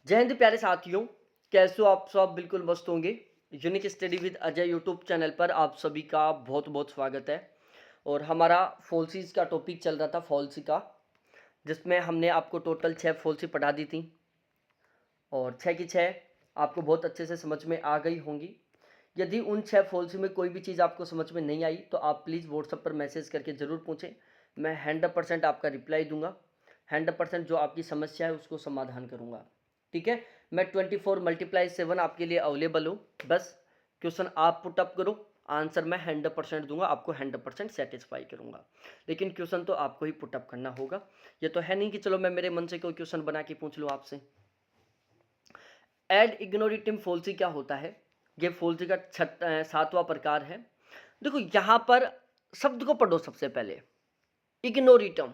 जय हिंद प्यारे साथियों, कैसे हो आप सब? बिल्कुल मस्त होंगे। Unique study with Ajay YouTube channel पर आप सभी का बहुत बहुत स्वागत है। और हमारा फॉल्सीज का टॉपिक चल रहा था, फॉल्सी का, जिसमें हमने आपको टोटल 6 फॉल्सी पढ़ा दी थी और 6 की 6 आपको बहुत अच्छे से समझ में आ गई होंगी। यदि उन 6 फॉल्सी में कोई भी चीज़ आपको समझ में नहीं आई तो आप प्लीज़ व्हाट्सएप पर मैसेज करके ज़रूर पूछें। मैं 100% आपका रिप्लाई दूंगा। 100% जो आपकी समस्या है उसको समाधान करूंगा। ठीक है, मैं 24 × 7 आपके लिए अवेलेबल हूँ। बस क्वेश्चन आप पुटअप करो, आंसर मैं 100% दूंगा, आपको 100% सेटिस्फाई करूंगा। लेकिन क्वेश्चन तो आपको ही पुटअप करना होगा। ये तो है नहीं कि चलो मैं मेरे मन से कोई क्वेश्चन बना के पूछ लूँ आपसे। एड इग्नोरेटिव फॉल्सी क्या होता है? ये फॉल्सी का 7वां प्रकार है। देखो यहाँ पर शब्द को पढ़ो सबसे पहले। इग्नोरेटम,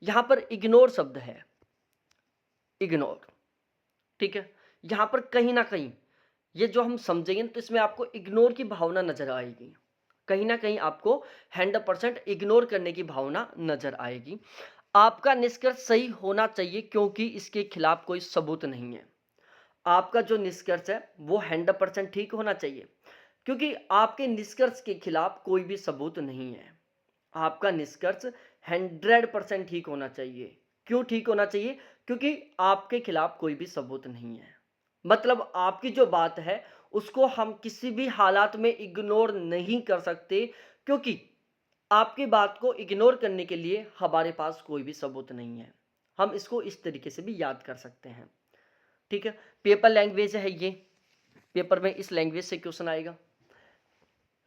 यहाँ पर इग्नोर शब्द है, इग्नोर। ठीक है, यहाँ पर कहीं ना कहीं ये जो हम समझेंगे तो इसमें आपको इग्नोर की भावना नजर आएगी। कहीं ना कहीं आपको 100% इग्नोर करने की भावना नजर आएगी। आपका निष्कर्ष सही होना चाहिए क्योंकि इसके खिलाफ कोई सबूत नहीं है। आपका जो निष्कर्ष है वो 100% ठीक होना चाहिए क्योंकि आपके निष्कर्ष के खिलाफ कोई भी सबूत नहीं है। आपका निष्कर्ष 100% ठीक होना चाहिए। क्यों ठीक होना चाहिए? क्योंकि आपके खिलाफ कोई भी सबूत नहीं है। मतलब आपकी जो बात है उसको हम किसी भी हालात में इग्नोर नहीं कर सकते क्योंकि आपकी बात को इग्नोर करने के लिए हमारे पास कोई भी सबूत नहीं है। हम इसको इस तरीके से भी याद कर सकते हैं। ठीक है, पेपर लैंग्वेज है ये। पेपर में इस लैंग्वेज से क्वेश्चन आएगा।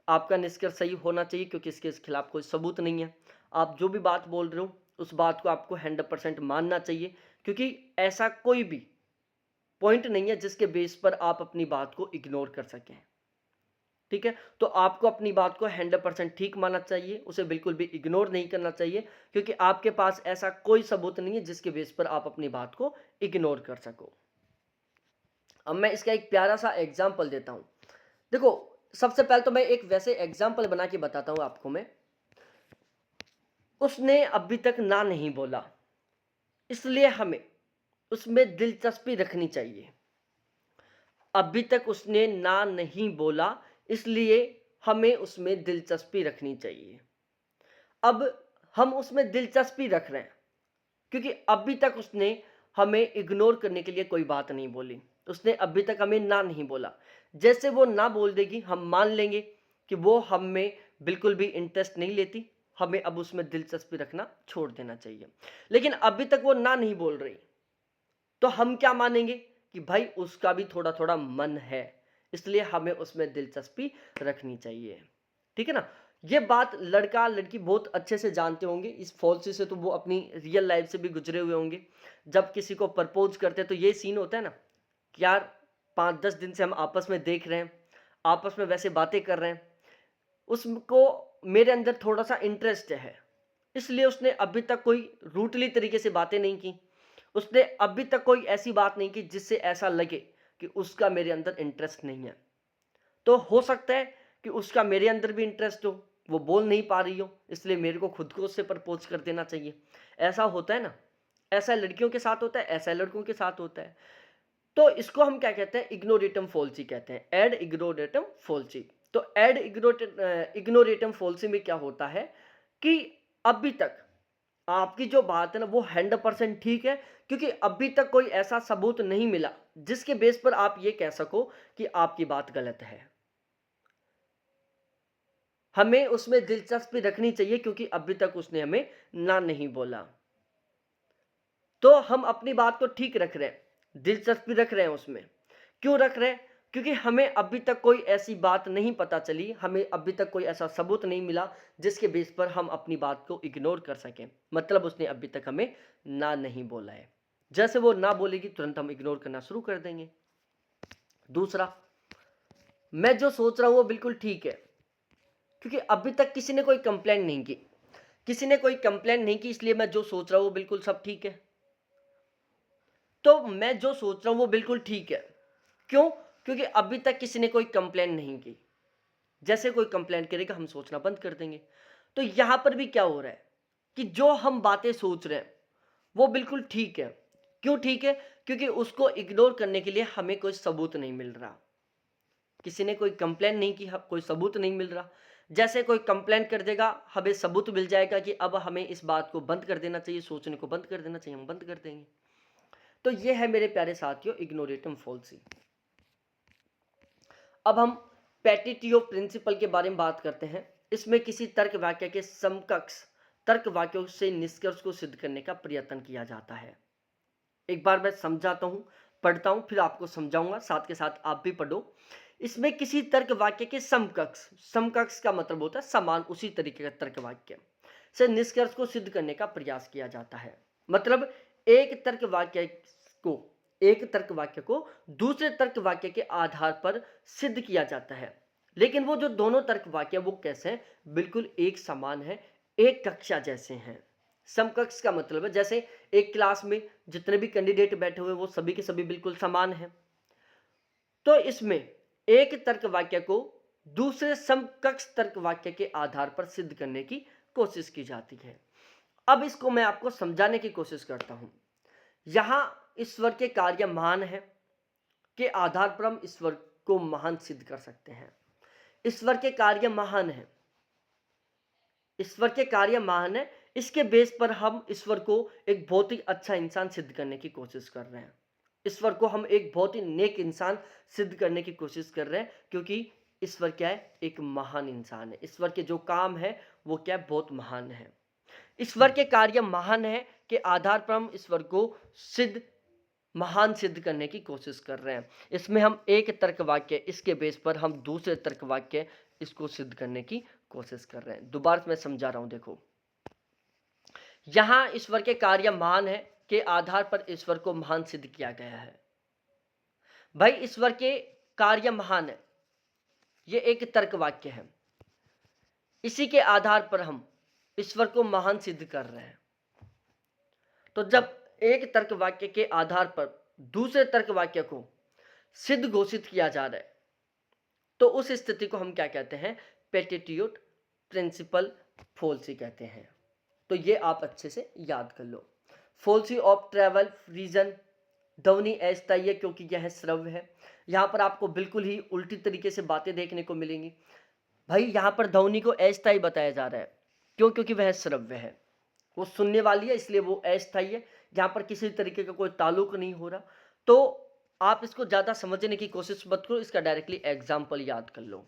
आपका निष्कर्ष सही होना चाहिए क्योंकि इसके खिलाफ कोई सबूत नहीं है। आप जो भी बात बोल रहे हो उस बात को आपको 100% मानना चाहिए क्योंकि ऐसा कोई भी पॉइंट नहीं है जिसके बेस पर आप अपनी बात को इग्नोर कर सकें। ठीक है, तो आपको अपनी बात को 100% ठीक मानना चाहिए, उसे बिल्कुल भी इग्नोर नहीं करना चाहिए क्योंकि आपके पास ऐसा कोई सबूत नहीं है जिसके बेस पर आप अपनी बात को इग्नोर कर सको। अब मैं इसका एक प्यारा सा एग्जाम्पल देता हूं। देखो, सबसे पहले तो मैं एक वैसे एग्जाम्पल बना के बताता हूं आपको मैं। उसने अभी तक ना नहीं बोला, इसलिए हमें उसमें दिलचस्पी रखनी चाहिए। अभी तक उसने ना नहीं बोला, इसलिए हमें उसमें दिलचस्पी रखनी चाहिए। अब हम उसमें दिलचस्पी रख रहे हैं क्योंकि अभी तक उसने हमें इग्नोर करने के लिए कोई बात नहीं बोली। उसने अभी तक हमें ना नहीं बोला। जैसे वो ना बोल देगी हम मान लेंगे कि वो हम में बिल्कुल भी इंटरेस्ट नहीं लेती। हमें अब उसमें दिलचस्पी रखना छोड़ देना चाहिए। लेकिन अभी तक वो ना नहीं बोल रही तो हम क्या मानेंगे कि भाई उसका भी थोड़ा थोड़ा मन है, इसलिए हमें उसमें दिलचस्पी रखनी चाहिए। ठीक है ना? ये बात लड़का लड़की बहुत अच्छे से जानते होंगे। इस फॉल्सी से तो वो अपनी रियल लाइफ से भी गुजरे हुए होंगे। जब किसी को प्रपोज करते हैं तो ये सीन होता है ना कि यार 5-10 दिन से हम आपस में देख रहे हैं, आपस में वैसे बातें कर रहे हैं, उसको मेरे अंदर थोड़ा सा इंटरेस्ट है, इसलिए उसने अभी तक कोई रूटली तरीके से बातें नहीं की। उसने अभी तक कोई ऐसी बात नहीं की जिससे ऐसा लगे कि उसका मेरे अंदर इंटरेस्ट नहीं है। तो हो सकता है कि उसका मेरे अंदर भी इंटरेस्ट हो, वो बोल नहीं पा रही हो, इसलिए मेरे को खुद को उससे प्रपोज कर देना चाहिए। ऐसा होता है ना? ऐसा लड़कियों के साथ होता है, ऐसा लड़कों के साथ होता है। तो इसको हम क्या कहते हैं? इग्नोरेटम फॉल्सी कहते हैं। Ad ignorantiam fallacy. तो एड इग्नोरेटम फॉल्सी में क्या होता है कि अभी तक आपकी जो बात है ना वो 100% ठीक है क्योंकि अभी तक कोई ऐसा सबूत नहीं मिला जिसके बेस पर आप ये कह सको कि आपकी बात गलत है। हमें उसमें दिलचस्पी रखनी चाहिए क्योंकि अभी तक उसने हमें ना नहीं बोला। तो हम अपनी बात को ठीक रख रहे हैं, दिलचस्पी रख रहे हैं उसमें। क्यों रख रहे हैं? क्योंकि हमें अभी तक कोई ऐसी बात नहीं पता चली, हमें अभी तक कोई ऐसा सबूत नहीं मिला जिसके बेस पर हम अपनी बात को इग्नोर कर सकें। मतलब उसने अभी तक हमें ना नहीं बोला है। जैसे वो ना बोलेगी तुरंत हम इग्नोर करना शुरू कर देंगे। दूसरा, मैं जो सोच रहा हूं वो बिल्कुल ठीक है क्योंकि अभी तक किसी ने कोई कंप्लेंट नहीं की। किसी ने कोई कंप्लेंट नहीं की, इसलिए मैं जो सोच रहा हूं वो बिल्कुल सब ठीक है। तो मैं जो सोच रहा हूं वो बिल्कुल ठीक है। क्यों? क्योंकि अभी तक किसी ने कोई कंप्लेंट नहीं की। जैसे कोई कंप्लेंट करेगा हम सोचना बंद कर देंगे। तो यहां पर भी क्या हो रहा है कि जो हम बातें सोच रहे हैं वो बिल्कुल ठीक है। क्यों ठीक है? क्योंकि उसको इग्नोर करने के लिए हमें कोई सबूत नहीं मिल रहा। किसी ने कोई कंप्लेन नहीं की, कोई सबूत नहीं मिल रहा। जैसे कोई कंप्लेन कर देगा, हमें सबूत मिल जाएगा कि अब हमें इस बात को बंद कर देना चाहिए, सोचने को बंद कर देना चाहिए, हम बंद कर देंगे। तो ये है मेरे प्यारे साथियों इग्नोरेटम फॉल्सी। अब हम पेटिटियो प्रिंसिपल के बारे में बात करते हैं। इसमें किसी तर्क वाक्य के समकक्ष तर्क वाक्यों से निष्कर्ष को सिद्ध करने का प्रयत्न किया जाता है। एक बार मैं समझाता हूं, पढ़ता हूं, फिर आपको समझाऊंगा, साथ के साथ आप भी पढ़ो। इसमें किसी तर्क वाक्य के समकक्ष, समकक्ष का मतलब होता है समान, उसी तरीके का तर्क वाक्य से निष्कर्ष को सिद्ध करने का प्रयास किया जाता है। मतलब एक तर्क वाक्य को दूसरे तर्क वाक्य के आधार पर सिद्ध किया जाता है। लेकिन वो जो दोनों तर्क वाक्य वो कैसे हैं? बिल्कुल एक समान है, एक कक्षा जैसे हैं। समकक्ष का मतलब है जैसे एक क्लास में जितने भी कैंडिडेट बैठे हुए वो सभी के सभी बिल्कुल समान हैं। तो इसमें एक तर्क वाक्य को दूसरे समकक्ष तर्क वाक्य के आधार पर सिद्ध करने की कोशिश की जाती है। अब इसको मैं आपको समझाने की कोशिश करता हूं। यहां ईश्वर के कार्य महान है के आधार पर हम ईश्वर को महान सिद्ध कर सकते हैं। ईश्वर के कार्य महान है, ईश्वर के कार्य महान है, इसके बेस पर हम ईश्वर को एक बहुत ही अच्छा इंसान सिद्ध करने की कोशिश कर रहे हैं। ईश्वर को हम एक बहुत ही नेक इंसान सिद्ध करने की कोशिश कर रहे हैं, क्योंकि ईश्वर क्या है? एक महान इंसान है। ईश्वर के जो काम है वो क्या है? बहुत महान है। ईश्वर के कार्य महान है के आधार पर हम ईश्वर को महान सिद्ध करने की कोशिश कर रहे हैं। इसमें हम एक तर्क वाक्य, इसके बेस पर हम दूसरे तर्क वाक्य इसको सिद्ध करने की कोशिश कर रहे हैं। दोबारा मैं समझा रहा हूं, देखो यहां ईश्वर के कार्य महान है के आधार पर ईश्वर को महान सिद्ध किया गया है। भाई ईश्वर के कार्य महान है, ये एक तर्क वाक्य है, इसी के आधार पर हम ईश्वर को महान सिद्ध कर रहे हैं। तो जब एक तर्क वाक्य के आधार पर दूसरे तर्क वाक्य को सिद्ध घोषित किया जा रहा है, तो उस स्थिति को हम क्या कहते हैं? पेटिट्यूट प्रिंसिपल फॉल्सी कहते हैं। तो ये आप अच्छे से याद कर लो। फॉल्सी ऑफ ट्रेवल रीजन, ध्वनि अस्थायी है क्योंकि यह श्रव्य है। यहां पर आपको बिल्कुल ही उल्टी तरीके से बातें देखने को मिलेंगी। भाई यहां पर ध्वनि को अस्थायी बताया जा रहा है, क्यों? क्योंकि वह श्रव्य है, वो सुनने वाली है, इसलिए वो अस्थायी है। यहाँ पर किसी तरीके का कोई ताल्लुक नहीं हो रहा। तो आप इसको ज़्यादा समझने की कोशिश मत करो, इसका डायरेक्टली एग्जाम्पल याद कर लो,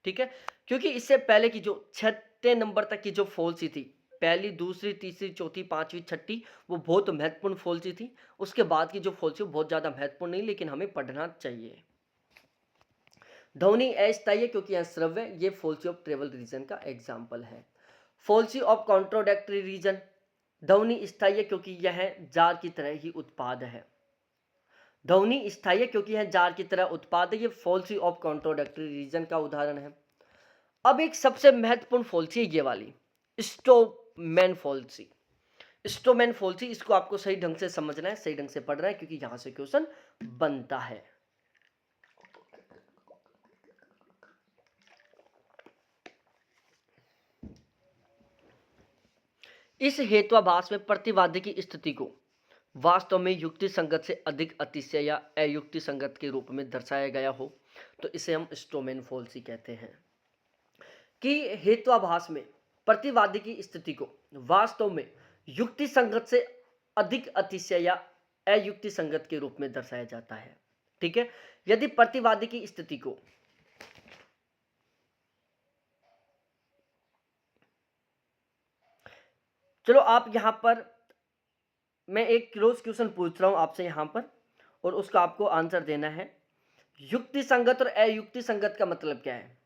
ठीक है? क्योंकि इससे पहले की जो 6 नंबर तक की जो फॉल्सी थी, पहली, दूसरी, तीसरी, चौथी, पांचवी, छठी, वो बहुत महत्वपूर्ण फॉल्सी थी। उसके बाद की जो फॉल्सी बहुत ज़्यादा महत्वपूर्ण नहीं, लेकिन हमें पढ़ना चाहिए। ध्वनि अस्थायी है क्योंकि यह श्रव्य, ये फॉल्सी ऑफ ट्रेवल रीजन का एग्जाम्पल है। फॉल्सी ऑफ कॉन्ट्रोडक्टरी रीजन, ध्वनि स्थायी है क्योंकि यह जार की तरह ही उत्पाद है। ध्वनि स्थायी है क्योंकि यह जार की तरह उत्पाद है, ये फॉल्सी ऑफ कॉन्ट्रोडक्टरी रीजन का उदाहरण है। अब एक सबसे महत्वपूर्ण फॉल्सी है ये वाली, स्टोमैन फॉल्सी। स्टोमैन फॉल्सी, इसको आपको सही ढंग से समझना है, सही ढंग से पढ़ना है, क्योंकि यहां से क्वेश्चन बनता है। इस हेत्वाभास में प्रतिवादी की स्थिति को वास्तव में युक्ति संगत से अधिक अतिशय या अयुक्ति संगत के रूप में दर्शाया गया हो, तो इसे हम स्टोमैन फॉल्सी कहते हैं। कि हेत्वाभास में प्रतिवादी की स्थिति को वास्तव में युक्ति संगत से अधिक अतिशय या अयुक्ति संगत के रूप में दर्शाया जाता है, ठीक है? यदि प्रतिवादी की स्थिति को चलो आप यहां पर, मैं एक क्लोज क्वेश्चन पूछ रहा हूं आपसे यहां पर, और उसका आपको आंसर देना है। युक्ति संगत और अयुक्ति संगत का मतलब क्या है?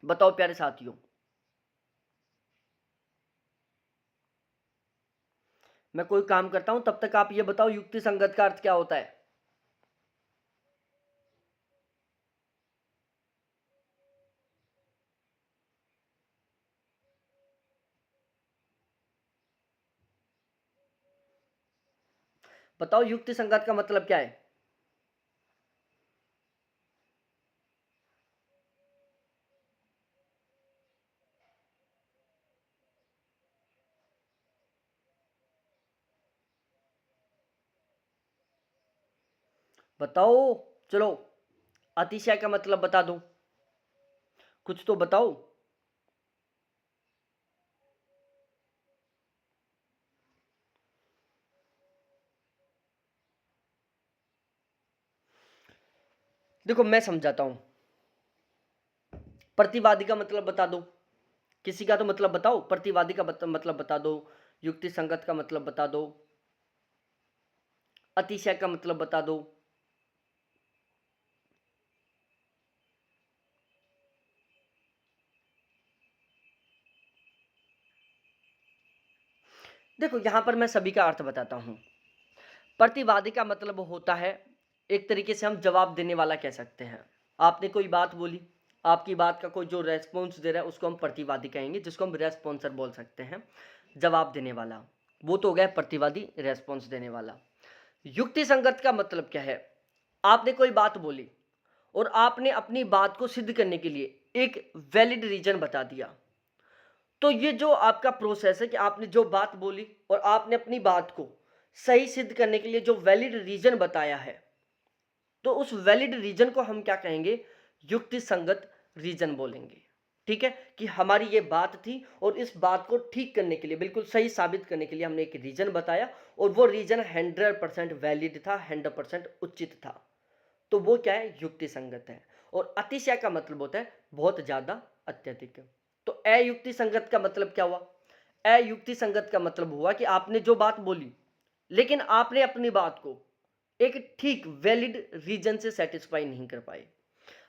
बताओ प्यारे साथियों। मैं कोई काम करता हूं, तब तक आप ये बताओ युक्ति संगत का अर्थ क्या होता है? बताओ युक्ति संगत का मतलब क्या है? बताओ, चलो अतिशय का मतलब बता दो, कुछ तो बताओ। देखो मैं समझाता हूं, प्रतिवादी का मतलब बता दो, किसी का तो मतलब बताओ, प्रतिवादी का मतलब बता दो, युक्ति संगत का मतलब बता दो, अतिशय का मतलब बता दो। देखो यहां पर मैं सभी का अर्थ बताता हूं। प्रतिवादी का मतलब होता है, एक तरीके से हम जवाब देने वाला कह सकते हैं। आपने कोई बात बोली, आपकी बात का कोई जो रेस्पॉन्स दे रहा है उसको हम प्रतिवादी कहेंगे, जिसको हम रेस्पॉन्सर बोल सकते हैं, जवाब देने वाला। वो तो हो गया प्रतिवादी, रेस्पॉन्स देने वाला। युक्ति संगत का मतलब क्या है? आपने कोई बात बोली और आपने अपनी बात को सिद्ध करने के लिए एक वैलिड रीजन बता दिया। तो ये जो आपका प्रोसेस है कि आपने जो बात बोली और आपने अपनी बात को सही सिद्ध करने के लिए जो वैलिड रीजन बताया है, तो उस वैलिड रीजन को हम क्या कहेंगे? युक्ति संगत रीजन बोलेंगे। ठीक है, कि हमारी ये बात थी और इस बात को ठीक करने के लिए, बिल्कुल सही साबित करने के लिए हमने एक रीजन बताया और वो रीजन 100% वैलिड था, 100% उचित था। तो वो क्या है? युक्ति संगत है। और अतिशय का मतलब होता है बहुत ज्यादा, अत्यधिक। तो अयुक्ति संगत का मतलब क्या हुआ? अयुक्ति संगत का मतलब हुआ कि आपने जो बात बोली, लेकिन आपने अपनी बात को एक ठीक वैलिड रीजन से सेटिस्फाई नहीं कर पाए।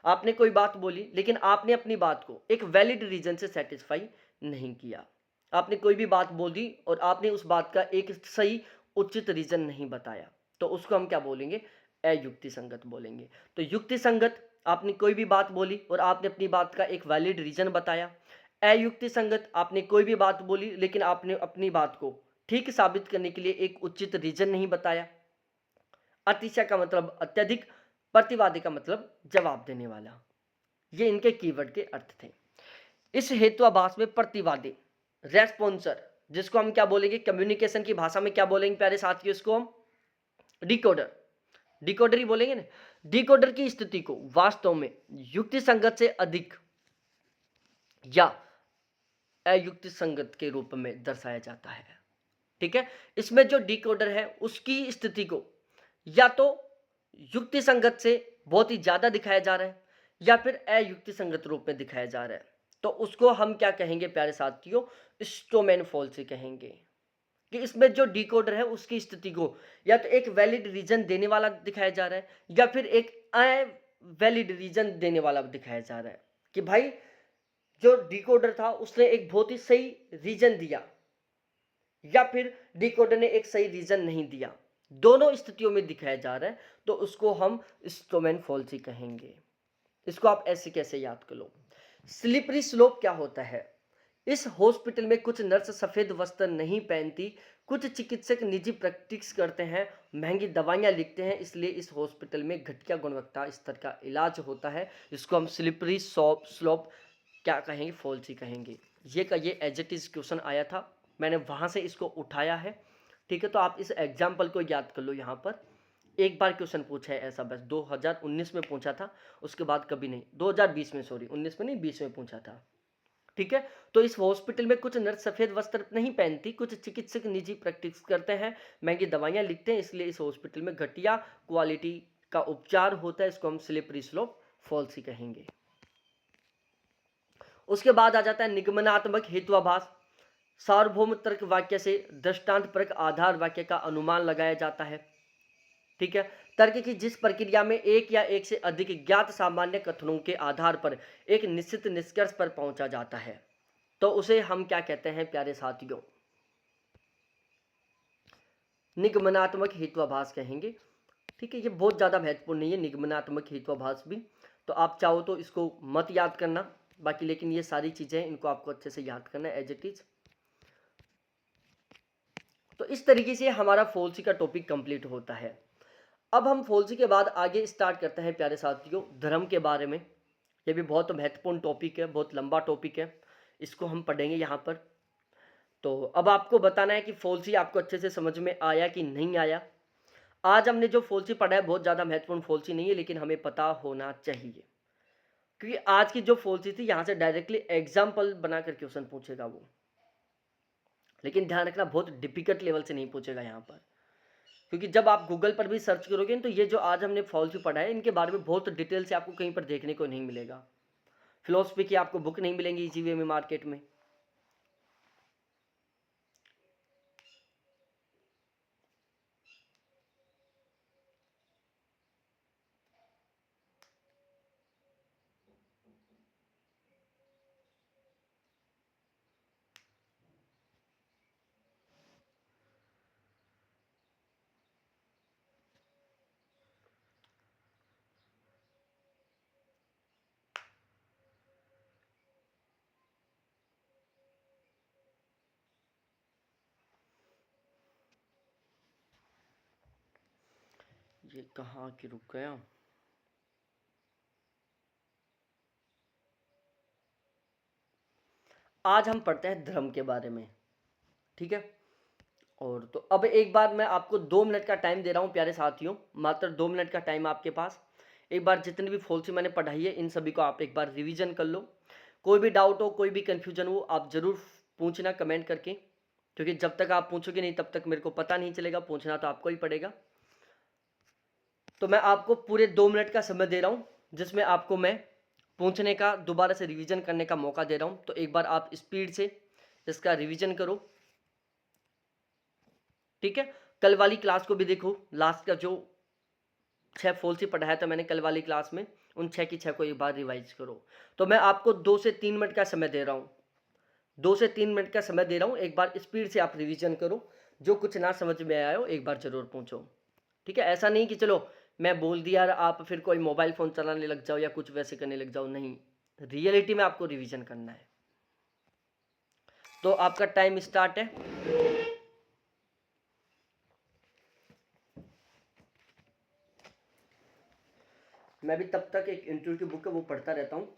आपने कोई बात बोली लेकिन आपने अपनी बात को एक वैलिड रीजन से सेटिस्फाई नहीं किया। आपने कोई भी बात बोल दी और आपने उस बात का एक सही उचित रीजन नहीं बताया, तो उसको हम क्या बोलेंगे? अयुक्ति संगत बोलेंगे। तो युक्ति संगत, आपने कोई भी बात बोली और आपने अपनी बात का एक वैलिड रीजन बताया। अयुक्ति संगत, आपने कोई भी बात बोली लेकिन आपने अपनी बात को ठीक साबित करने के लिए एक उचित रीजन नहीं बताया। अतिशय का मतलब अत्यधिक, प्रतिवादी का मतलब जवाब देने वाला। ये इनके कीवर्ड के अर्थ थे। इस हेतुआभास में प्रतिवादी, रेस्पॉन्सर, जिसको हम क्या बोलेंगे कम्युनिकेशन की भाषा में, क्या बोलेंगे प्यारे साथियों? इसको हम डिकोडर, डिकोडर ही बोलेंगे ना। डिकोडर की स्थिति को वास्तव में युक्ति संगत से अधिक या अयुक्ति संगत के रूप में दर्शाया जाता है। ठीक है, इसमें जो डिकोडर है उसकी स्थिति को या तो युक्ति संगत से बहुत ही ज्यादा दिखाया जा रहा है या फिर अयुक्ति संगत रूप में दिखाया जा रहा है, तो उसको हम क्या कहेंगे प्यारे साथियों? स्टोमैन फॉल्सी कहेंगे। कि इसमें जो डिकोडर है उसकी स्थिति को या तो एक वैलिड रीजन देने वाला दिखाया जा रहा है या फिर एक अवैलिड रीजन देने वाला दिखाया जा रहा है। कि भाई जो डिकोडर था उसने एक बहुत ही सही रीजन दिया या फिर डिकोडर ने एक सही रीजन नहीं दिया, दोनों स्थितियों में दिखाया जा रहा है, तो उसको हम स्टोमैन फॉल्सी कहेंगे। इसको आप ऐसे कैसे याद कर लो। स्लिपरी स्लोप क्या होता है? इस हॉस्पिटल में कुछ नर्स सफेद वस्त्र नहीं पहनती, कुछ चिकित्सक निजी प्रैक्टिस करते हैं, महंगी दवाइयां लिखते हैं, इसलिए इस हॉस्पिटल में घटिया गुणवत्ता स्तर का इलाज होता है। इसको हम स्लिपरी स्लोप क्या कहेंगे? फॉल्सी कहेंगे। ये एज इट इज क्वेश्चन आया था, मैंने वहां से इसको उठाया है। ठीक है, तो आप इस एग्जाम्पल को याद कर लो। यहाँ पर एक बार क्वेश्चन पूछा है ऐसा, बस 2019 में पूछा था, उसके बाद कभी नहीं। 2020 में, सॉरी 19 में नहीं, 20 में पूछा था। ठीक है, तो इस हॉस्पिटल में कुछ नर्स सफेद वस्त्र नहीं पहनती, कुछ चिकित्सक निजी प्रैक्टिस करते हैं, महंगी दवाइयां लिखते हैं, इसलिए इस हॉस्पिटल में घटिया क्वालिटी का उपचार होता है। इसको हम स्लिपरी स्लोप फॉल्सी कहेंगे। उसके बाद आ जाता है निगमनात्मक हेतुआभास। सार्वभौम तर्क वाक्य से दृष्टांत परक आधार वाक्य का अनुमान लगाया जाता है। ठीक है, तर्क की जिस प्रक्रिया में एक या एक से अधिक ज्ञात सामान्य कथनों के आधार पर एक निश्चित निष्कर्ष पर पहुंचा जाता है, तो उसे हम क्या कहते हैं प्यारे साथियों? निगमनात्मक हेतुआभास कहेंगे। ठीक है, ये बहुत ज़्यादा महत्वपूर्ण नहीं है निगमनात्मक हेतुआभास भी, तो आप चाहो तो इसको मत याद करना बाकी, लेकिन ये सारी चीज़ें इनको आपको अच्छे से याद करना है एज इट इज। तो इस तरीके से हमारा फॉल्सी का टॉपिक कंप्लीट होता है। अब हम फॉल्सी के बाद आगे स्टार्ट करते हैं प्यारे साथियों धर्म के बारे में। ये भी बहुत महत्वपूर्ण टॉपिक है, बहुत लंबा टॉपिक है, इसको हम पढ़ेंगे यहाँ पर। तो अब आपको बताना है कि फॉल्सी आपको अच्छे से समझ में आया कि नहीं आया। आज हमने जो फॉल्सी पढ़ा है बहुत ज़्यादा महत्वपूर्ण फॉल्सी नहीं है, लेकिन हमें पता होना चाहिए, क्योंकि आज की जो फॉल्सी थी यहाँ से डायरेक्टली एग्जाम्पल बनाकर क्वेश्चन पूछेगा वो, लेकिन ध्यान रखना बहुत डिफिकल्ट लेवल से नहीं पूछेगा यहाँ पर, क्योंकि जब आप गूगल पर भी सर्च करोगे तो ये जो आज हमने फॉल्सी पढ़ा है इनके बारे में बहुत डिटेल से आपको कहीं पर देखने को नहीं मिलेगा। फिलोसफी की आपको बुक नहीं मिलेंगी इजी वे में मार्केट में। ये कहाँ की रुक गया। आज हम पढ़ते हैं धर्म के बारे में, ठीक है। और तो अब एक बार मैं आपको 2 मिनट का टाइम दे रहा हूँ प्यारे साथियों, मात्र 2 मिनट का टाइम आपके पास। एक बार जितनी भी फॉल्सी मैंने पढ़ाई है इन सभी को आप एक बार रिवीजन कर लो। कोई भी डाउट हो, कोई भी कन्फ्यूजन हो, आप ज़रूर पूछना कमेंट करके, क्योंकि जब तक आप पूछोगे नहीं तब तक मेरे को पता नहीं चलेगा, पूछना तो आपको ही पड़ेगा। तो मैं आपको पूरे 2 मिनट का समय दे रहा हूँ, जिसमें आपको मैं पूछने का, दोबारा से रिवीजन करने का मौका दे रहा हूँ। तो एक बार आप स्पीड से इसका रिवीजन करो, ठीक है। कल वाली क्लास को भी देखो, लास्ट का जो 6 फॉल्सी पढ़ाया था मैंने कल वाली क्लास में, उन 6 की 6 को एक बार रिवाइज करो। तो मैं आपको 2 से 3 मिनट का समय दे रहा हूँ, 2 से 3 मिनट का समय दे रहा हूँ। एक बार स्पीड से आप रिवीजन करो, जो कुछ ना समझ में आया हो एक बार ज़रूर पूछो, ठीक है। ऐसा नहीं कि चलो मैं बोल दिया और आप फिर कोई मोबाइल फ़ोन चलाने लग जाओ या कुछ वैसे करने लग जाओ, नहीं, रियलिटी में आपको रिवीजन करना है। तो आपका टाइम स्टार्ट है। मैं भी तब तक एक इंटरव्यू की बुक है वो पढ़ता रहता हूँ।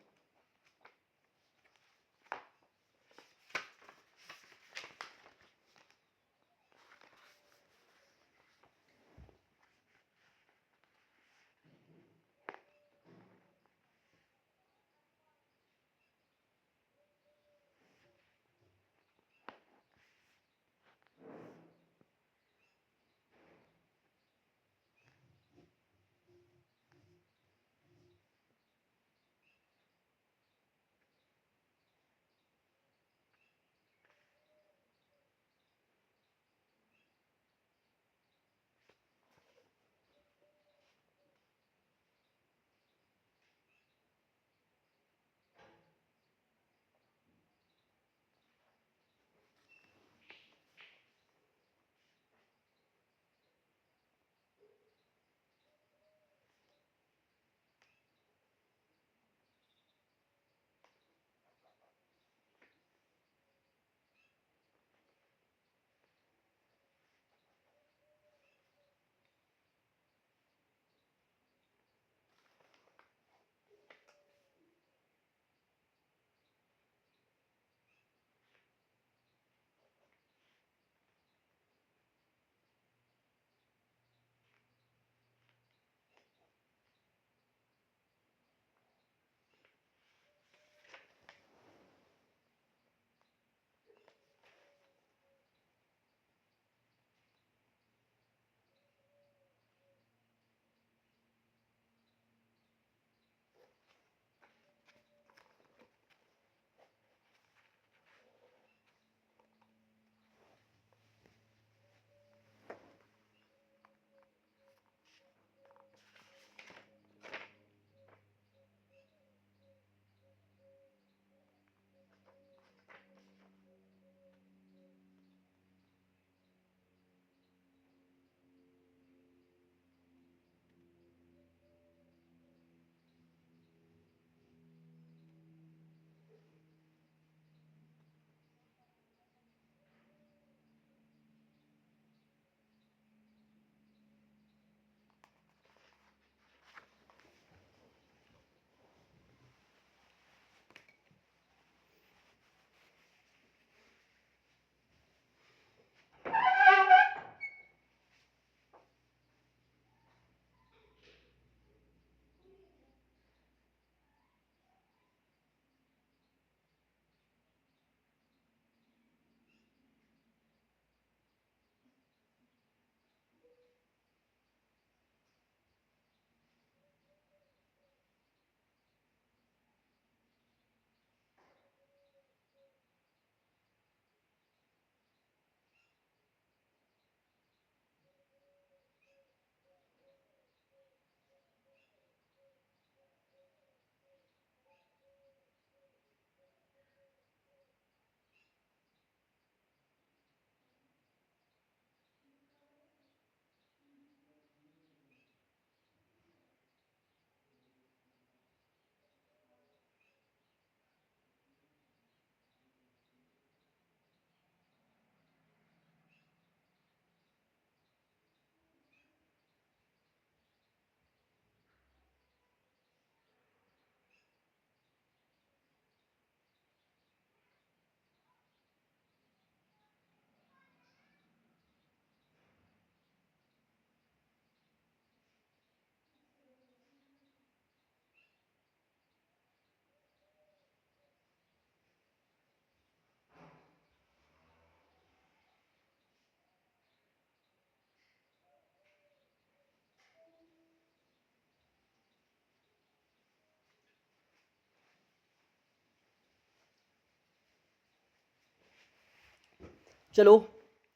चलो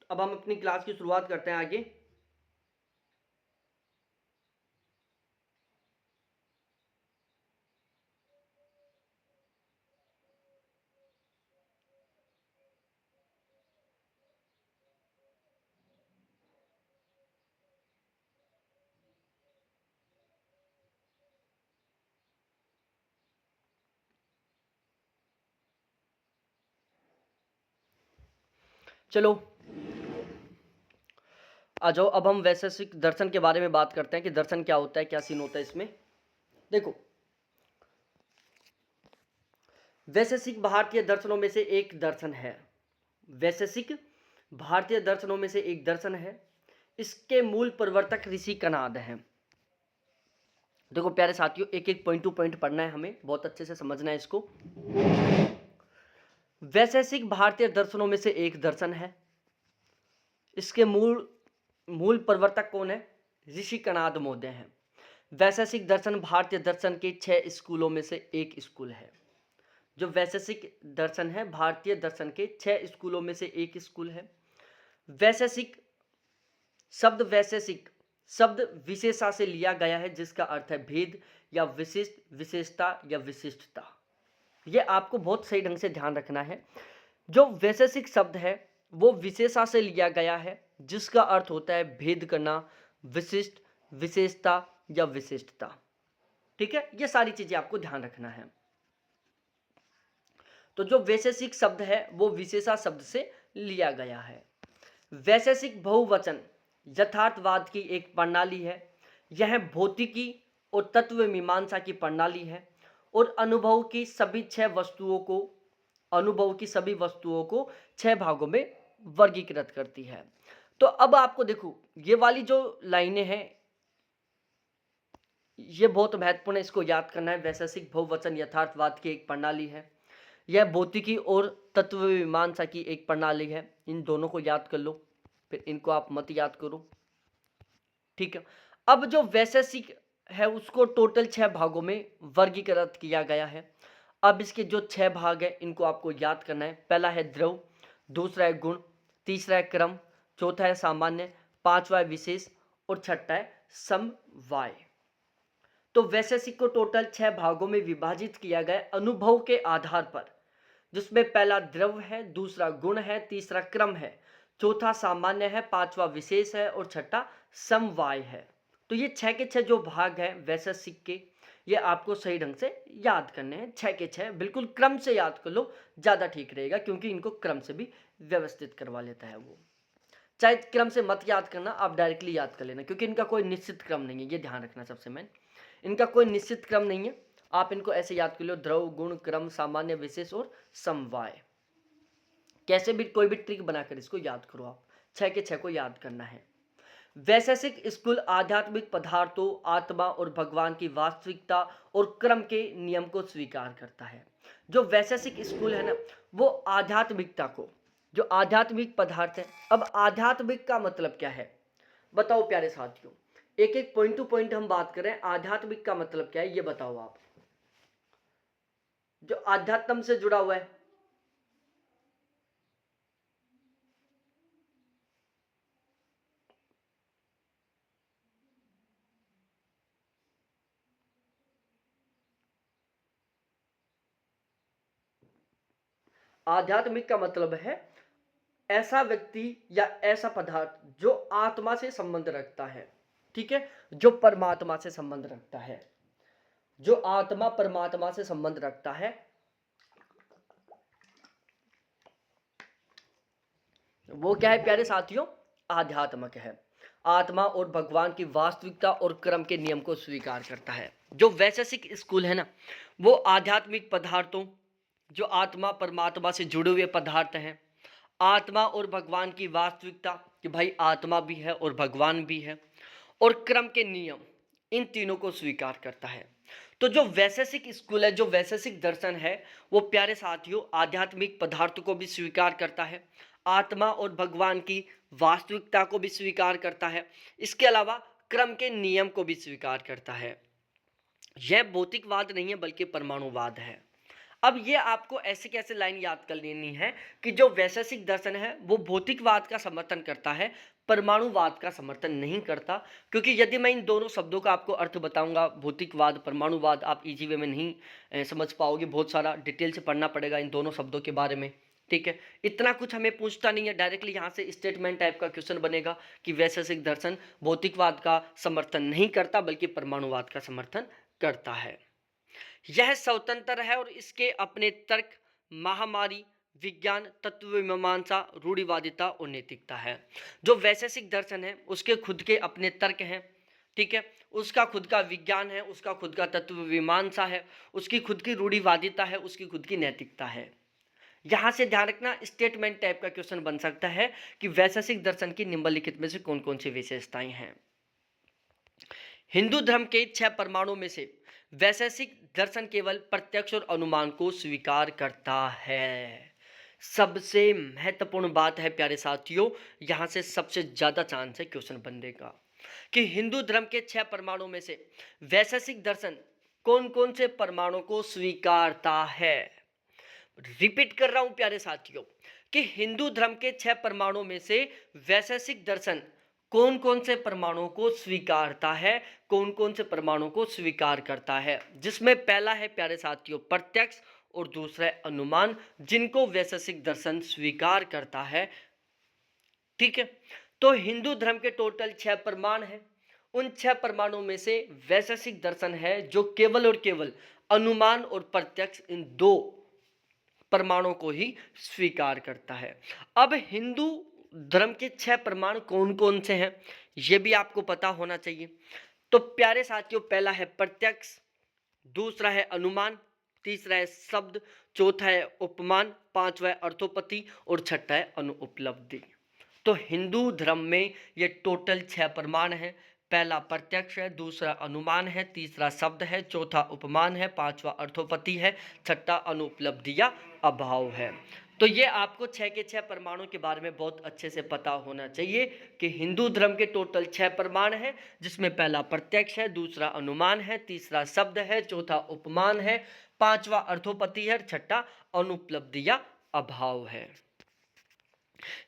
अब हम अपनी क्लास की शुरुआत करते हैं आगे। चलो आ जाओ, अब हम वैशेषिक दर्शन के बारे में बात करते हैं कि दर्शन क्या होता है, क्या सीन होता है इसमें। देखो, वैशेषिक भारतीय दर्शनों में से एक दर्शन है। वैशेषिक भारतीय दर्शनों में से एक दर्शन है। इसके मूल प्रवर्तक ऋषि कणाद हैं। देखो प्यारे साथियों, एक एक पॉइंट टू पॉइंट पढ़ना है, हमें बहुत अच्छे से समझना है इसको। वैशेषिक भारतीय दर्शनों में से एक दर्शन है। इसके मूल प्रवर्तक कौन है? ऋषि कणाद महोदय हैं। वैशेषिक दर्शन भारतीय दर्शन के 6 स्कूलों में से एक स्कूल है। जो वैशेषिक दर्शन है भारतीय दर्शन के 6 स्कूलों में से एक स्कूल है। वैशेषिक शब्द विशेषा से लिया गया है, जिसका अर्थ है भेद या विशिष्ट, विशेषता या विशिष्टता। यह आपको बहुत सही ढंग से ध्यान रखना है। जो वैशेषिक शब्द है वो विशेषा से लिया गया है, जिसका अर्थ होता है भेद करना, विशिष्ट, विशेषता या विशिष्टता। ठीक है, ये सारी चीजें आपको ध्यान रखना है। तो जो वैशेषिक शब्द है वो विशेषा शब्द से लिया गया है। वैशेषिक बहुवचन यथार्थवाद की एक प्रणाली है। यह भौतिकी और तत्व मीमांसा की प्रणाली है और अनुभव की सभी वस्तुओं को 6 भागों में वर्गीकृत करती है। तो अब आपको देखो, ये वाली जो लाइनें हैं ये बहुत महत्वपूर्ण है, इसको याद करना है। वैशेषिक बहुवचन यथार्थवाद की एक प्रणाली है। यह भौतिकी और तत्व मीमांसा की एक प्रणाली है। इन दोनों को याद कर लो, फिर इनको आप मत याद करो। ठीक है, अब जो वैशेषिक है उसको टोटल 6 भागों में वर्गीकृत किया गया है। अब इसके जो 6 भाग है इनको आपको याद करना है। पहला है द्रव, दूसरा है गुण, तीसरा है क्रम, चौथा है सामान्य, पांचवा है विशेष और छठा है समवाय। तो वैशेषिक को टोटल 6 भागों में विभाजित किया गया अनुभव के आधार पर, जिसमें पहला द्रव है, दूसरा गुण है, तीसरा क्रम है, चौथा सामान्य है, पांचवा विशेष है और छठा समवाय है। तो ये 6 के 6 जो भाग हैं वैशेषिक के, ये आपको सही ढंग से याद करने हैं। 6 के 6 बिल्कुल क्रम से याद कर लो, ज़्यादा ठीक रहेगा, क्योंकि इनको क्रम से भी व्यवस्थित करवा लेता है वो। चाहे क्रम से मत याद करना, आप डायरेक्टली याद कर लेना, क्योंकि इनका कोई निश्चित क्रम नहीं है, ये ध्यान रखना सबसे मेन। इनका कोई निश्चित क्रम नहीं है, आप इनको ऐसे याद कर लो, द्रव, गुण, क्रम, सामान्य, विशेष और समवाय। कैसे भी कोई भी ट्रिक बनाकर इसको याद करो आप। 6 के 6 को याद करना है। वैशेषिक स्कूल आध्यात्मिक पदार्थों, आत्मा और भगवान की वास्तविकता और क्रम के नियम को स्वीकार करता है। जो वैशेषिक स्कूल है ना, वो आध्यात्मिकता को, जो आध्यात्मिक पदार्थ है। अब आध्यात्मिक का मतलब क्या है बताओ प्यारे साथियों, एक एक पॉइंट टू पॉइंट हम बात करें। आध्यात्मिक का मतलब क्या है ये बताओ आप, जो आध्यात्म से जुड़ा हुआ है। आध्यात्मिक का मतलब है ऐसा व्यक्ति या ऐसा पदार्थ जो आत्मा से संबंध रखता है। ठीक है, जो परमात्मा से संबंध रखता है, जो आत्मा परमात्मा से संबंध रखता है, वो क्या है प्यारे साथियों? आध्यात्मिक है। आत्मा और भगवान की वास्तविकता और क्रम के नियम को स्वीकार करता है। जो वैशेषिक स्कूल है ना, वो आध्यात्मिक पदार्थों, जो आत्मा परमात्मा से जुड़े हुए पदार्थ हैं, आत्मा और भगवान की वास्तविकता कि भाई आत्मा भी है और भगवान भी है, और क्रम के नियम, इन तीनों को स्वीकार करता है। तो जो वैशेषिक स्कूल है, जो वैशेषिक दर्शन है, वो प्यारे साथियों आध्यात्मिक पदार्थ को भी स्वीकार करता है, आत्मा और भगवान की वास्तविकता को भी स्वीकार करता है, इसके अलावा क्रम के नियम को भी स्वीकार करता है। यह भौतिकवाद नहीं है बल्कि परमाणुवाद है। अब ये आपको ऐसे कैसे लाइन याद कर लेनी है कि जो वैशेषिक दर्शन है वो भौतिकवाद का समर्थन करता है, परमाणुवाद का समर्थन नहीं करता। क्योंकि यदि मैं इन दोनों शब्दों का आपको अर्थ बताऊंगा, भौतिकवाद, परमाणुवाद, आप इजी वे में नहीं समझ पाओगे, बहुत सारा डिटेल से पढ़ना पड़ेगा इन दोनों शब्दों के बारे में। ठीक है, इतना कुछ हमें पूछता नहीं है, डायरेक्टली यहाँ से स्टेटमेंट टाइप का क्वेश्चन बनेगा कि वैशेषिक दर्शन भौतिकवाद का समर्थन नहीं करता बल्कि परमाणुवाद का समर्थन करता है। यह स्वतंत्र है और इसके अपने तर्क, महामारी, विज्ञान, तत्वमीमांसा, रूढ़िवादिता और नैतिकता है। जो वैशेषिक दर्शन है उसके खुद के अपने तर्क हैं, ठीक है, उसका खुद का विज्ञान है, उसका खुद का तत्वमीमांसा है, उसकी खुद की रूढ़िवादिता है, उसकी खुद की नैतिकता है। यहाँ से ध्यान रखना, स्टेटमेंट टाइप का क्वेश्चन बन सकता है कि वैशेषिक दर्शन की निम्नलिखित में से कौन कौन सी विशेषताएं हैं। हिंदू धर्म के 6 प्रमाणों में से वैशेषिक दर्शन केवल प्रत्यक्ष और अनुमान को स्वीकार करता है। सबसे महत्वपूर्ण बात है प्यारे साथियों, यहाँ से सबसे ज्यादा चांस है क्वेश्चन बनने का कि हिंदू धर्म के 6 प्रमाणों में से वैशेषिक दर्शन कौन कौन से प्रमाणों को स्वीकारता है। रिपीट कर रहा हूं प्यारे साथियों कि हिंदू धर्म के 6 प्रमाणों में से वैशेषिक दर्शन कौन कौन से प्रमाणों को स्वीकारता है, कौन कौन से प्रमाणों को स्वीकार करता है। जिसमें पहला है प्यारे साथियों प्रत्यक्ष और दूसरा है अनुमान, जिनको वैशेषिक दर्शन स्वीकार करता है। ठीक है, तो हिंदू धर्म के टोटल 6 प्रमाण है, उन 6 प्रमाणों में से वैशेषिक दर्शन है जो केवल और केवल अनुमान और प्रत्यक्ष इन 2 प्रमाणों को ही स्वीकार करता है। अब हिंदू धर्म के 6 प्रमाण कौन कौन से हैं ये भी आपको पता होना चाहिए। तो प्यारे साथियों, पहला है प्रत्यक्ष, दूसरा है अनुमान, तीसरा है शब्द, चौथा है उपमान, पांचवा है अर्थोपति और छठा है अनुपलब्धि। तो हिंदू धर्म में ये टोटल 6 प्रमाण है। पहला प्रत्यक्ष है, दूसरा अनुमान है, तीसरा शब्द है, चौथा उपमान है, पांचवा अर्थोपति है, छठा अनुपलब्धि या अभाव है। तो ये आपको 6 के 6 प्रमाणों के बारे में बहुत अच्छे से पता होना चाहिए कि हिंदू धर्म के टोटल 6 प्रमाण है, जिसमें पहला प्रत्यक्ष है, दूसरा अनुमान है, तीसरा शब्द है, चौथा उपमान है, पांचवा अर्थोपति है, छठा अनुपलब्धि या अभाव है।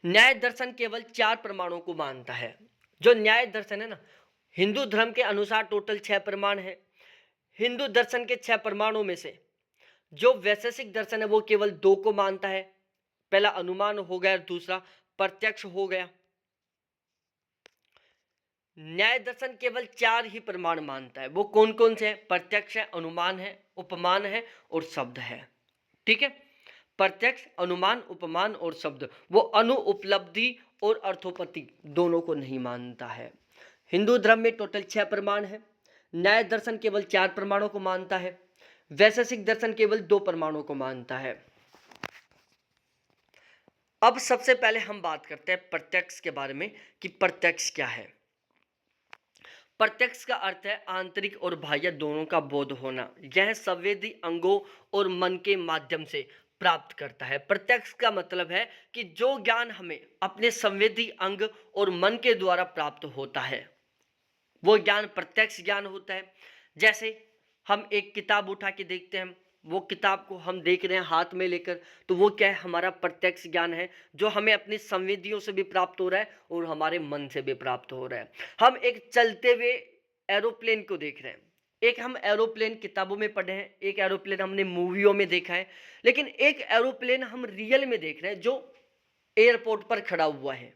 न्याय दर्शन केवल 4 प्रमाणों को मानता है। जो न्याय दर्शन है ना, हिंदू धर्म के अनुसार टोटल 6 प्रमाण है। हिंदू दर्शन के 6 प्रमाणों में से जो वैशेषिक दर्शन है वो केवल 2 को मानता है। पहला अनुमान हो गया, दूसरा प्रत्यक्ष हो गया। न्याय दर्शन केवल 4 ही प्रमाण मानता है। वो कौन कौन से हैं? प्रत्यक्ष है, अनुमान है, उपमान है और शब्द है। ठीक है, प्रत्यक्ष, अनुमान, उपमान और शब्द। वो अनुपलब्धि और अर्थोपति दोनों को नहीं मानता है। हिंदू धर्म में टोटल 6 प्रमाण है। न्याय दर्शन केवल 4 प्रमाणों को मानता है। वैशेषिक दर्शन केवल 2 प्रमाणों को मानता है। अब सबसे पहले हम बात करते हैं प्रत्यक्ष के बारे में कि प्रत्यक्ष क्या है। प्रत्यक्ष का अर्थ है आंतरिक और बाह्य दोनों का बोध होना। यह संवेदी अंगों और मन के माध्यम से प्राप्त करता है। प्रत्यक्ष का मतलब है कि जो ज्ञान हमें अपने संवेदी अंग और मन के द्वारा प्राप्त होता है वो ज्ञान प्रत्यक्ष ज्ञान होता है। जैसे हम एक किताब उठा के देखते हैं, वो किताब को हम देख रहे हैं हाथ में लेकर, तो वो क्या है? हमारा प्रत्यक्ष ज्ञान है जो हमें अपनी संवेदियों से भी प्राप्त हो रहा है और हमारे मन से भी प्राप्त हो रहा है। हम एक चलते हुए एरोप्लेन को देख रहे हैं। एक हम एरोप्लेन किताबों में पढ़े हैं, एक एरोप्लेन हमने मूवियों में देखा है, लेकिन एक एरोप्लेन हम रियल में देख रहे हैं जो एयरपोर्ट पर खड़ा हुआ है।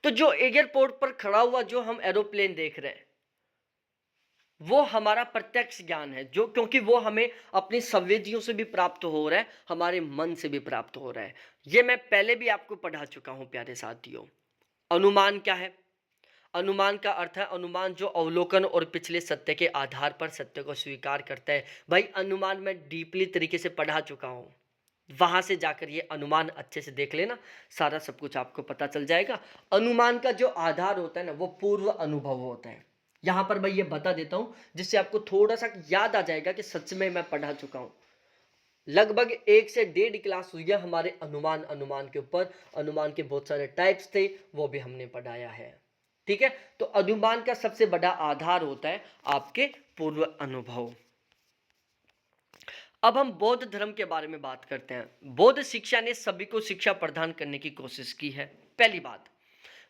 तो जो एयरपोर्ट पर खड़ा हुआ जो हम एरोप्लेन देख रहे हैं वो हमारा प्रत्यक्ष ज्ञान है, जो क्योंकि वो हमें अपनी संवेदियों से भी प्राप्त हो रहा है, हमारे मन से भी प्राप्त हो रहा है। ये मैं पहले भी आपको पढ़ा चुका हूं प्यारे साथियों। अनुमान क्या है? अनुमान का अर्थ है अनुमान जो अवलोकन और पिछले सत्य के आधार पर सत्य को स्वीकार करता है। भाई अनुमान मैं डीपली तरीके से पढ़ा चुका हूं, वहां से जाकर ये अनुमान अच्छे से देख लेना, सारा सब कुछ आपको पता चल जाएगा। अनुमान का जो आधार होता है ना वो पूर्व अनुभव होता है। यहां पर मैं ये बता देता हूं जिससे आपको थोड़ा सा याद आ जाएगा कि सच में मैं पढ़ा चुका हूं। लगभग 1 से 1.5 क्लास हुई है हमारे अनुमान के ऊपर। अनुमान के बहुत सारे टाइप्स थे, वो भी हमने पढ़ाया है। ठीक है, तो अनुमान का सबसे बड़ा आधार होता है आपके पूर्व अनुभव। अब हम बौद्ध धर्म के बारे में बात करते हैं। बौद्ध शिक्षा ने सभी को शिक्षा प्रदान करने की कोशिश की है। पहली बात,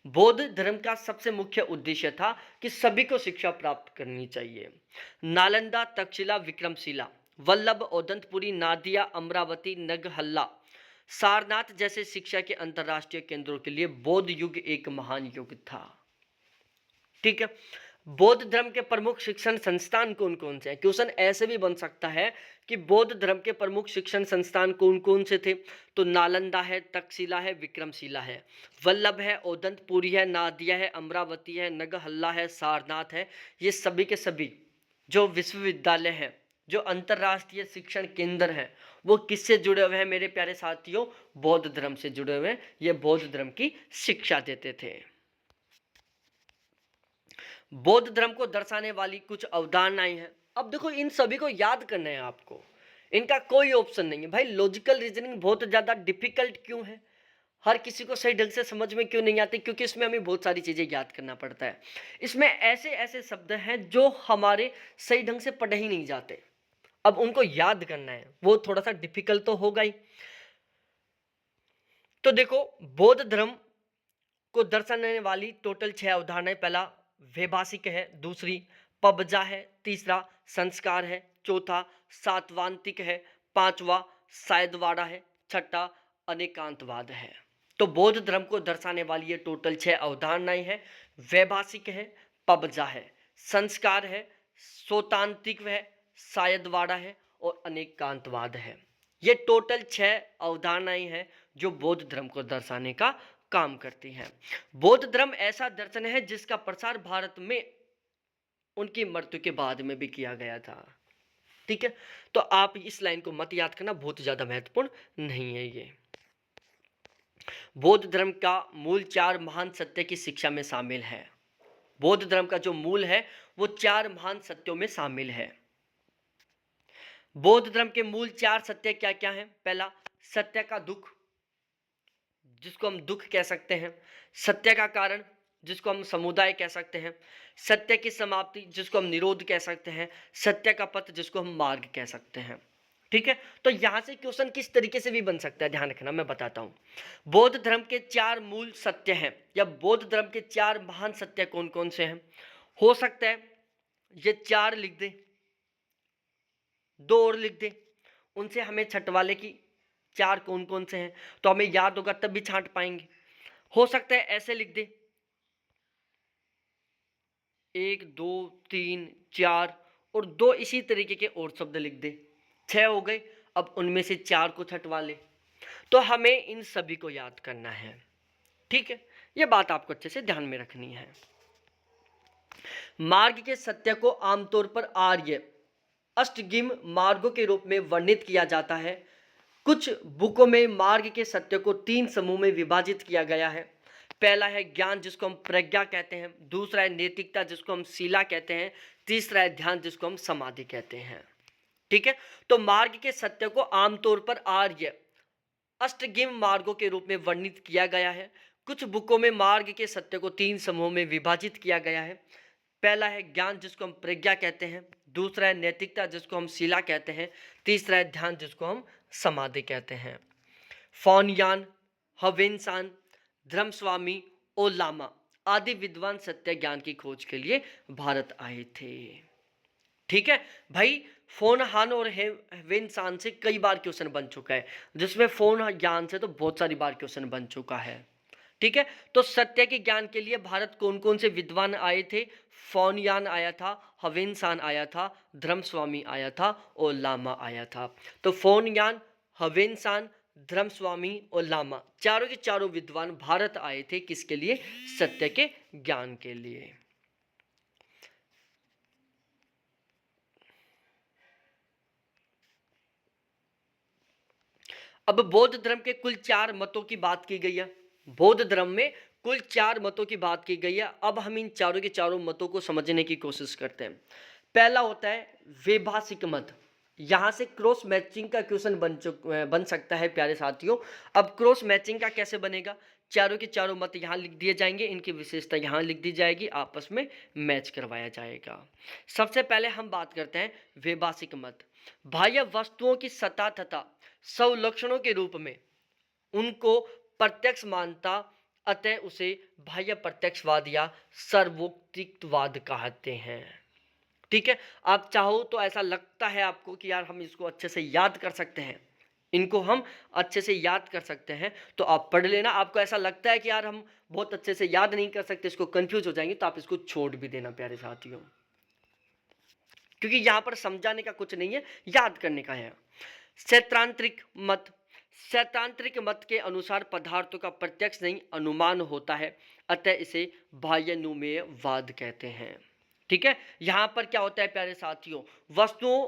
बौद्ध धर्म का सबसे मुख्य उद्देश्य था कि सभी को शिक्षा प्राप्त करनी चाहिए। नालंदा, तक्षशिला, विक्रमशिला, वल्लभ, ओदंतपुरी, नादिया, अमरावती, नगहल्ला, सारनाथ जैसे शिक्षा के अंतर्राष्ट्रीय केंद्रों के लिए बौद्ध युग एक महान युग था। ठीक है। बौद्ध धर्म के प्रमुख शिक्षण संस्थान कौन कौन से हैं? क्वेश्चन ऐसे भी बन सकता है कि बौद्ध धर्म के प्रमुख शिक्षण संस्थान कौन कौन से थे? तो नालंदा है, तक्षशिला है, विक्रमशिला है, वल्लभ है, ओदंतपुरी है, नादिया है, अमरावती है, नगहल्ला है, सारनाथ है। ये सभी के सभी जो विश्वविद्यालय हैं, जो अंतर्राष्ट्रीय शिक्षण केंद्र हैं, वो किससे जुड़े हुए हैं मेरे प्यारे साथियों? बौद्ध धर्म से जुड़े हुए हैं। ये बौद्ध धर्म की शिक्षा देते थे। बौद्ध धर्म को दर्शाने वाली कुछ अवधारणाएं हैं। अब देखो, इन सभी को याद करना है आपको, इनका कोई ऑप्शन नहीं है भाई। लॉजिकल रीजनिंग बहुत ज़्यादा डिफिकल्ट क्यों है? हर किसी को सही ढंग से समझ में क्यों नहीं आती? क्योंकि इसमें हमें बहुत सारी चीज़ें याद करना पड़ता है। इसमें ऐसे ऐसे शब्द हैं जो हमारे सही ढंग से पढ़े ही नहीं जाते। अब उनको याद करना है, वो थोड़ा सा डिफिकल्ट तो होगा ही। तो देखो, बौद्ध धर्म को दर्शाने वाली टोटल 6 अवधारणाएं। पहला वैभाषिक है, दूसरी पबजा है, तीसरा संस्कार है, चौथा सातवांतिक है, पांचवा सायदवाड़ा है, छठा अनेकांतवाद है। तो बौद्ध धर्म को दर्शाने वाली ये टोटल 6 अवधारणाएं हैं। वैभाषिक है, पबजा है, संस्कार है, सौतांतिक है, सायदवाड़ा है और अनेकांतवाद है। ये टोटल 6 अवधारणाएं हैं जो बौद्ध धर्म को दर्शाने का काम करती हैं। बौद्ध धर्म ऐसा दर्शन है जिसका प्रसार भारत में उनकी मृत्यु के बाद में भी किया गया था। ठीक है, तो आप इस लाइन को मत याद करना, बहुत ज्यादा महत्वपूर्ण नहीं है ये। बौद्ध धर्म का मूल 4 महान सत्य की शिक्षा में शामिल है। बौद्ध धर्म का जो मूल है वो 4 महान सत्यों में शामिल है। बौद्ध धर्म के मूल 4 सत्य क्या क्या हैं? पहला, सत्य का दुख, जिसको हम दुख कह सकते हैं। सत्य का कारण, जिसको हम समुदाय कह सकते हैं। सत्य की समाप्ति, जिसको हम निरोध कह सकते हैं। सत्य का पथ, जिसको हम मार्ग कह सकते हैं। ठीक है, तो यहां से क्वेश्चन किस तरीके से भी बन सकता है, ध्यान रखना, मैं बताता हूं। बौद्ध धर्म के 4 मूल सत्य हैं, या बौद्ध धर्म के 4 महान सत्य कौन कौन से हैं? हो सकता है ये 4 लिख दे, 2 और लिख दे, उनसे हमें छठवाले की 4 कौन कौन से हैं तो हमें याद होगा, तब भी छांट पाएंगे। हो सकता है ऐसे लिख दे, 1 2 3 4 और 2 इसी तरीके के और शब्द लिख दे, 6 हो गए। अब उनमें से 4 को छठवा ले। तो हमें इन सभी को याद करना है। ठीक है, ये बात आपको अच्छे से ध्यान में रखनी है। मार्ग के सत्य को आमतौर पर आर्य अष्टगिम मार्गों के रूप में वर्णित किया जाता है। कुछ बुकों में मार्ग के सत्य को 3 समूह में विभाजित किया गया है। पहला है ज्ञान, जिसको हम प्रज्ञा कहते हैं। दूसरा है नैतिकता, जिसको हम शीला कहते हैं। तीसरा है ध्यान, जिसको हम समाधि कहते हैं। ठीक है, तो मार्ग के सत्य को आमतौर पर आर्य अष्टगिम मार्गों के रूप में वर्णित किया गया है। कुछ बुकों में मार्ग के सत्य को 3 समूहों में विभाजित किया गया है। पहला है ज्ञान, जिसको हम प्रज्ञा कहते हैं। दूसरा है नैतिकता, जिसको हम शीला कहते हैं। तीसरा है ध्यान, जिसको हम समाधि कहते हैं। फॉनयान, हवेनसान, धर्मस्वामी और लामा आदि विद्वान सत्य ज्ञान की खोज के लिए भारत आए थे। ठीक है भाई, फोन हान और हवेनसान से कई बार क्वेश्चन बन चुका है, जिसमें फोन ज्ञान से तो बहुत सारी बार क्वेश्चन बन चुका है। ठीक है, तो सत्य के ज्ञान के लिए भारत कौन कौन से विद्वान आए थे? फॉनयान आया था, हवेनसान आया था, धर्मस्वामी आया था और लामा आया था। तो फॉनयान, हवेनसान, धर्मस्वामी और लामा चारों के चारों विद्वान भारत आए थे, किसके लिए? सत्य के ज्ञान के लिए। अब बौद्ध धर्म के कुल 4 मतों की बात की गई है। बौद्ध धर्म में कुल 4 मतों की बात की गई है। अब हम इन चारों के चारों मतों को समझने की कोशिश करते हैं। पहला होता है वैभाषिक मत। यहाँ से क्रॉस मैचिंग का क्वेश्चन बन सकता है प्यारे साथियों। अब क्रॉस मैचिंग का कैसे बनेगा? चारों के चारों मत यहाँ लिख दिए जाएंगे, इनकी विशेषता यहाँ लिख दी जाएगी, आपस में मैच करवाया जाएगा। सबसे पहले हम बात करते हैं वैभाषिक मत। बाह्य वस्तुओं की सत्ता तथा स्वलक्षणों के रूप में उनको प्रत्यक्ष मानता, अतः उसे बाह्य प्रत्यक्षवाद या सार्वभौमिकवाद कहते हैं। ठीक है, आप चाहो तो ऐसा लगता है आपको कि यार हम इसको अच्छे से याद कर सकते हैं, इनको हम अच्छे से याद कर सकते हैं, तो आप पढ़ लेना। आपको ऐसा लगता है कि यार हम बहुत अच्छे से याद नहीं कर सकते, इसको कंफ्यूज हो जाएंगे, तो आप इसको छोड़ भी देना प्यारे साथियों, क्योंकि यहां पर समझाने का कुछ नहीं है, याद करने का है। सैद्धांतिक मत, सैद्धांतिक मत के अनुसार पदार्थों का प्रत्यक्ष नहीं अनुमान होता है, अतः इसे बाह्यानुमेयवाद कहते हैं। ठीक है, यहां पर क्या होता है प्यारे साथियों, वस्तुओं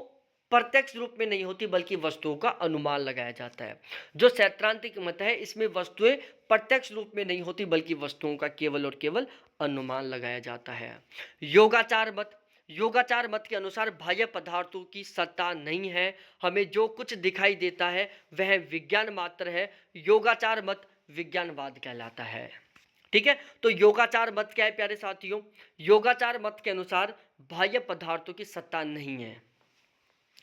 प्रत्यक्ष रूप में नहीं होती बल्कि वस्तुओं का अनुमान लगाया जाता है। जो सैद्धांतिक मत है इसमें वस्तुएं प्रत्यक्ष रूप में नहीं होती बल्कि वस्तुओं का केवल और केवल अनुमान लगाया जाता है। योगाचार मत, योगाचार मत के अनुसार बाह्य पदार्थों की सत्ता नहीं है, हमें जो कुछ दिखाई देता है वह विज्ञान मात्र है। योगाचार मत विज्ञानवाद कहलाता है। ठीक है, तो योगाचार मत क्या है प्यारे साथियों, योगाचार मत के अनुसार बाह्य पदार्थों की सत्ता नहीं है।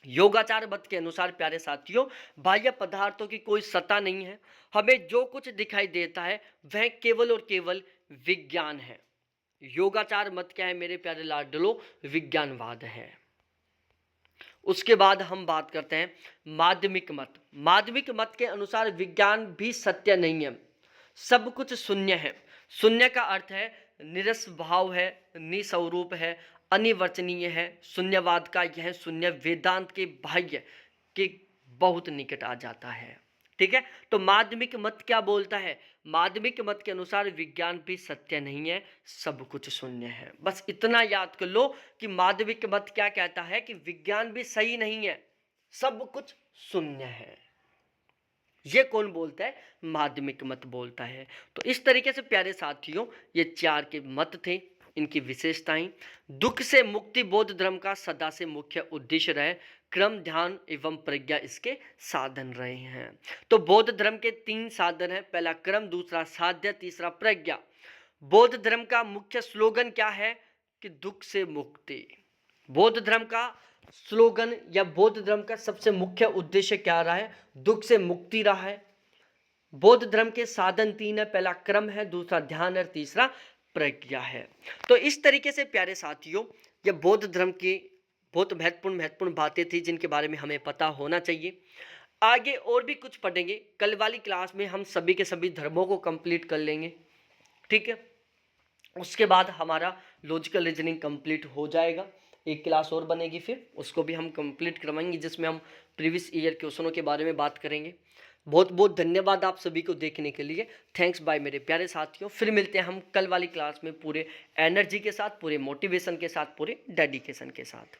योगाचार मत के अनुसार प्यारे साथियों बाह्य पदार्थों की कोई सत्ता नहीं है, हमें जो कुछ दिखाई देता है वह केवल और केवल विज्ञान है। योगाचार मत क्या है मेरे प्यारे लाडलो, विज्ञानवाद है। उसके बाद हम बात करते हैं माध्यमिक मत। माध्यमिक मत के अनुसार विज्ञान भी सत्य नहीं है, सब कुछ शून्य है। शून्य का अर्थ है निरस्वभाव है, निस्वरूप है, अनिर्वचनीय है। शून्यवाद का यह शून्य वेदांत के बाह्य के बहुत निकट आ जाता है। ठीक है, तो माध्यमिक मत क्या बोलता है, माध्यमिक मत के अनुसार विज्ञान भी सत्य नहीं है, सब कुछ शून्य है। बस इतना याद कर लो कि माध्यमिक मत क्या कहता है कि विज्ञान भी सही नहीं है, सब कुछ शून्य है। ये कौन बोलता है, माध्यमिक मत बोलता है। तो इस तरीके से प्यारे साथियों ये चार के मत थे, इनकी विशेषताएं। दुख से मुक्ति बौद्ध धर्म का सदा से मुख्य उद्देश्य रहे, क्रम ध्यान एवं प्रज्ञा इसके साधन रहे हैं। तो बौद्ध धर्म के 3 साधन हैं, पहला क्रम, दूसरा साध्य, तीसरा प्रज्ञा। बौद्ध धर्म का मुख्य स्लोगन क्या है कि दुख से मुक्ति। बौद्ध धर्म का स्लोगन या बौद्ध धर्म का सबसे मुख्य उद्देश्य क्या रहा है, दुख से मुक्ति रहा है। बौद्ध धर्म के साधन 3 है, पहला क्रम है, दूसरा ध्यान है, तीसरा प्रज्ञा है। तो इस तरीके से प्यारे साथियों ये बौद्ध धर्म की बहुत महत्वपूर्ण बातें थी जिनके बारे में हमें पता होना चाहिए। आगे और भी कुछ पढ़ेंगे, कल वाली क्लास में हम सभी के सभी धर्मों को कंप्लीट कर लेंगे। ठीक है, उसके बाद हमारा लॉजिकल रीजनिंग कंप्लीट हो जाएगा, एक क्लास और बनेगी, फिर उसको भी हम कंप्लीट करवाएंगे जिसमें हम प्रीवियस ईयर क्वेश्चनों के बारे में बात करेंगे। बहुत बहुत धन्यवाद आप सभी को देखने के लिए, थैंक्स बाय मेरे प्यारे साथियों। फिर मिलते हैं हम कल वाली क्लास में पूरे एनर्जी के साथ, पूरे मोटिवेशन के साथ, पूरे डेडिकेशन के साथ।